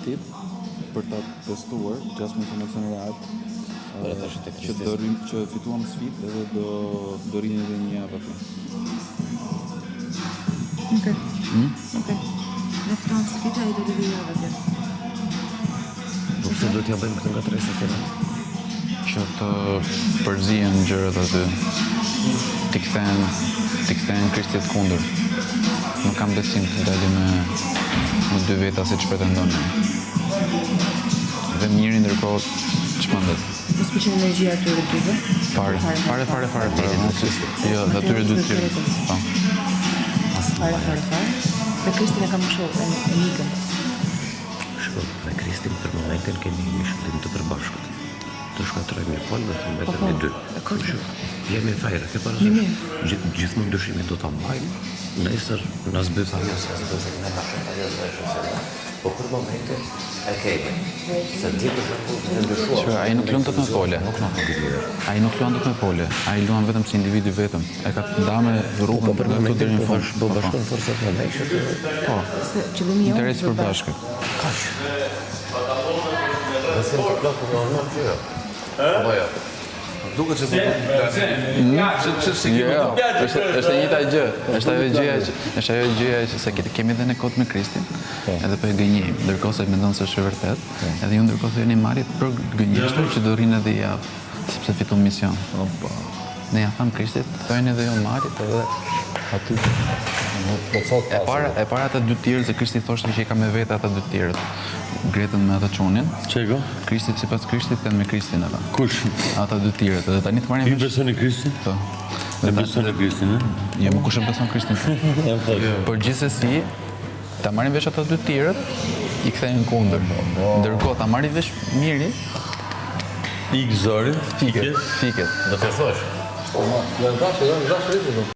Krishtit për ta testuar 16 misionerët që fituam sfidë edhe do rini edhe një javë aty. Okej. Ne fituam sfidë ai do të vijë javë aty. Po pse do t'ja bëjmë këtë ngatresë tjetër? Që të përzihen gjërat aty. T'i kthehen Krishtit kundër. Nuk kam besim të dalim me dy veta siç pretendon. Dhe miri ndërkohë çmendet. Mos pëlqen energjia e tyre dy. Fare. Jo, dhe atyre dy të tjerë. Po. Fare. Dhe Krishtin e kam shohur e nikën. Shko, me Krishtin për momentin kemi një shëllim të përbashkët. Të shkatrojmë një polë dhe të mbetëm një dy. Jemi fajre, ke parasysh? Gjithmonë dyshimin do ta mbajmë. Nesër na zbyt ajo se do të ne po për momentin e kemi. Se ti për shembull të ndryshuar. Ai nuk luan dot me pole. Ai nuk luan dot me pole. Ai luan vetëm si individ vetëm. E ka ndame rrugën për të deri në fund. Do bashkon forcat me ndaj që Po. Qëllimi jon Interes për bashkët. kaq. Dhe se të plakë në orë që jo. Apo jo. Duke që Është e njëjta gjë. Është ajo gjëja që se kemi edhe ne kot me Krishtin. Edhe po e gënjejmë, ndërkohë se mendon se është e vërtet. Edhe ju ndërkohë jeni marrit për gënjeshtër që do rinë edhe javë, sepse fiton mision. Ne ja tham Krishtit, thojnë edhe jo marrit edhe aty. E para ata dy tjerë se Krishti thoshte që i ka me vete ata dy tjerët. Gretën me ata çonin. Çego? Krishti sipas Krishtit kanë me Krishtin ata. Kush? Ata dy tjerët. Edhe tani të marrin Ti beson në Krishtin? Po. E beson në Krishtin, ë? Jo, më kush e beson Krishtin. Por gjithsesi, ta marrin vesh ata dy tjerët, i kthejnë kundër. Ndërkohë ta marrin vesh miri, I gëzori? fiket. do të thosh. Janë dashur.